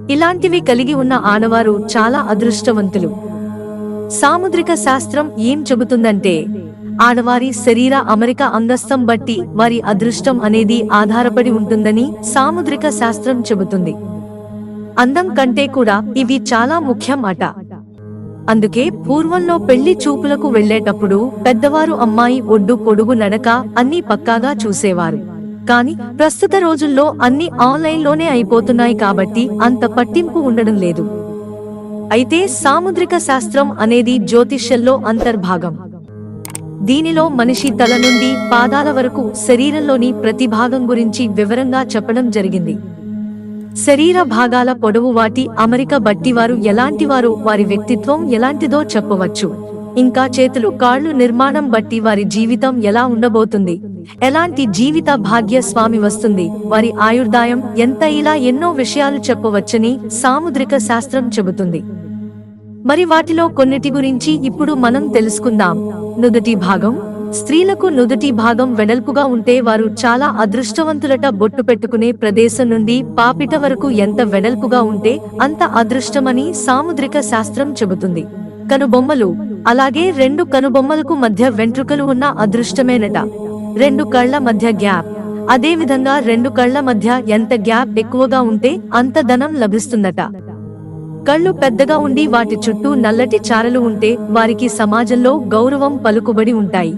ఇలాంటివి కలిగి ఉన్న ఆడవారు చాలా అదృష్టవంతులు. సాముద్రిక శాస్త్రం ఏం చెబుతుందంటే, ఆడవారి శరీర అమరిక అంగస్తం బట్టి వారి అదృష్టం అనేది ఆధారపడి ఉంటుందని సాముద్రిక శాస్త్రం చెబుతుంది. అందం కంటే కూడా ఇవి చాలా ముఖ్యం అట. అందుకే పూర్వంలో పెళ్లి చూపులకు వెళ్లేటప్పుడు పెద్దవారు అమ్మాయి ఒడ్డు పొడుగు నడక అన్నీ పక్కాగా చూసేవారు. కానీ ప్రస్తుత రోజుల్లో అన్ని ఆన్లైన్లోనే అయిపోతున్నాయి కాబట్టి అంత పట్టింపు ఉండడం లేదు. అయితే సాముద్రిక శాస్త్రం అనేది జ్యోతిష్యంలో అంతర్భాగం. దీనిలో మనిషి తల నుండి పాదాల వరకు శరీరంలోని ప్రతి భాగం గురించి వివరంగా చెప్పడం జరిగింది. శరీర భాగాల పొడవు వాటి అమరిక బట్టి వారు ఎలాంటివారో, వారి వ్యక్తిత్వం ఎలాంటిదో చెప్పవచ్చు. ఇంకా చేతులు కాళ్ళు నిర్మాణం బట్టి వారి జీవితం ఎలా ఉండబోతుంది, ఎలాంటి జీవిత భాగ్యస్వామి వస్తుంది, వారి ఆయుర్దాయం ఎంత, ఇలా ఎన్నో విషయాలు చెప్పవచ్చని సాముద్రిక శాస్త్రం చెబుతుంది. మరి వాటిలో కొన్నిటి గురించి ఇప్పుడు మనం తెలుసుకుందాం. నుదుటి భాగం. స్త్రీలకు నుదుటి భాగం వెడల్పుగా ఉంటే వారు చాలా అదృష్టవంతులట. బొట్టు పెట్టుకునే ప్రదేశం నుండి పాపిట వరకు ఎంత వెడల్పుగా ఉంటే అంత అదృష్టమని సాముద్రిక శాస్త్రం చెబుతుంది. కనుబొమ్మలు. అలాగే రెండు కనుబొమ్మలకు మధ్య వెంట్రుకలు ఉన్న అదృష్టమేనట. రెండు కళ్ల మధ్య గ్యాప్. అదే విధంగా రెండు కళ్ల మధ్య ఎంత గ్యాప్ ఎక్కువగా ఉంటే అంత ధనం లభిస్తుందట. కళ్ళు పెద్దగా ఉండి వాటి చుట్టూ నల్లటి చారలు ఉంటే వారికి సమాజంలో గౌరవం, పలుకుబడి ఉంటాయి.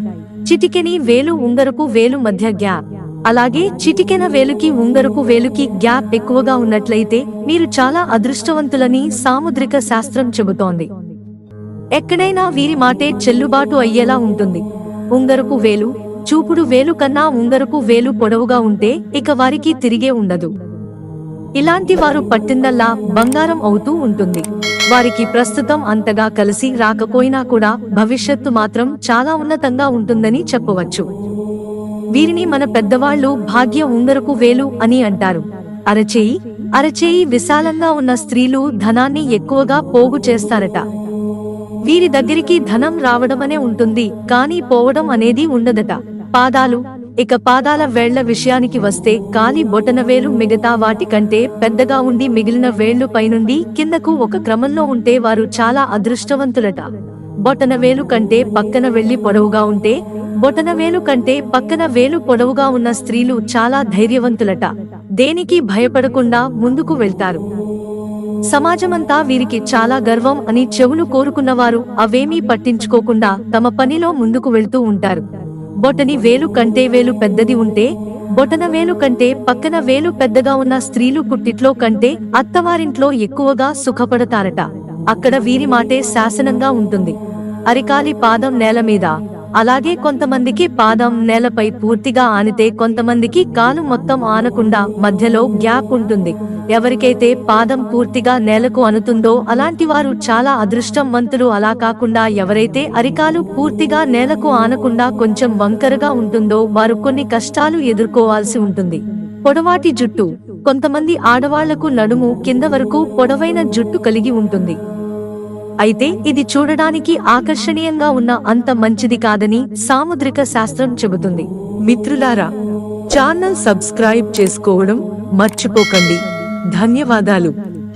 చిటికెని వేలు ఉంగరపు వేలు మధ్య గ్యాప్. అలాగే చిటికెన వేలుకి ఉంగరపు వేలుకి గ్యాప్ ఎక్కువగా ఉన్నట్లయితే మీరు చాలా అదృష్టవంతులని సాముద్రిక శాస్త్రం చెబుతోంది. ఎక్కడైనా వీరి మాటే చెల్లుబాటు అయ్యేలా ఉంటుంది. ఉంగరపు వేలు, చూపుడు వేలు కన్నా ఉంగరపు వేలు పొడవుగా ఉంటే ఇక వారికి తిరిగే ఉండదు. ఇలాంటి వారు పట్టిందల్లా బంగారం అవుతూ ఉంటుంది. వారికి ప్రస్తుతం అంతగా కలిసి రాకపోయినా కూడా భవిష్యత్తు మాత్రం చాలా ఉన్నతంగా ఉంటుందని చెప్పవచ్చు. వీరిని మన పెద్దవాళ్లు భాగ్య ఉంగరపు వేలు అని అంటారు. అరచేయి విశాలంగా ఉన్న స్త్రీలు ధనాన్ని ఎక్కువగా పోగు చేస్తారట. వీరి దగ్గరికి ధనం రావడమనే ఉంటుంది, కానీ పోవడం అనేది ఉండదట. పాదాలు. ఇక పాదాల వేళ్ల విషయానికి వస్తే కాలి బొటనవేలు మిగతా వాటి కంటే పెద్దగా ఉండి మిగిలిన వేళ్లు పైనుండి కిందకు ఒక క్రమంలో ఉంటే వారు చాలా అదృష్టవంతులట. బొటనవేలు కంటే పక్కన వెళ్లి పొడవుగా ఉంటే, బొటనవేలు కంటే పక్కన వేలు పొడవుగా ఉన్న స్త్రీలు చాలా ధైర్యవంతులట. దేనికి భయపడకుండా ముందుకు వెళ్తారు. సమాజమంతా వీరికి చాలా గర్వం అని చెవులు కోరుకున్నవారు అవేమీ పట్టించుకోకుండా తమ పనిలో ముందుకు వెళ్తూ ఉంటారు. బొటని వేలు కంటే వేలు పెద్దది ఉంటే, బొటన వేలు కంటే పక్కన వేలు పెద్దగా ఉన్న స్త్రీలు పుట్టిట్లో కంటే అత్తవారింట్లో ఎక్కువగా సుఖపడతారట. అక్కడ వీరి మాటే శాసనంగా ఉంటుంది. అరికాలి పాదం నేల మీద. అలాగే కొంతమందికి పాదం నేలపై పూర్తిగా ఆనితే, కొంతమందికి కాలు మొత్తం ఆనకుండా మధ్యలో గ్యాప్ ఉంటుంది. ఎవరికైతే పాదం పూర్తిగా నేలకు అనుతుందో అలాంటి వారు చాలా అదృష్టవంతులు. అలా కాకుండా ఎవరైతే అరికాలు పూర్తిగా నేలకు ఆనకుండా కొంచెం వంకరగా ఉంటుందో వారు కొన్ని కష్టాలు ఎదుర్కోవాల్సి ఉంటుంది. పొడవాటి జుట్టు. కొంతమంది ఆడవాళ్లకు నడుము కింద వరకు పొడవైన జుట్టు కలిగి ఉంటుంది. అయితే ఇది చూడడానికి ఆకర్షణీయంగా ఉన్న అంత మంచిది కాదని సాముద్రిక శాస్త్రం చెబుతుంది. మిత్రులారా, ఛానల్ సబ్స్క్రైబ్ చేసుకోవడం మర్చిపోకండి. ధన్యవాదాలు.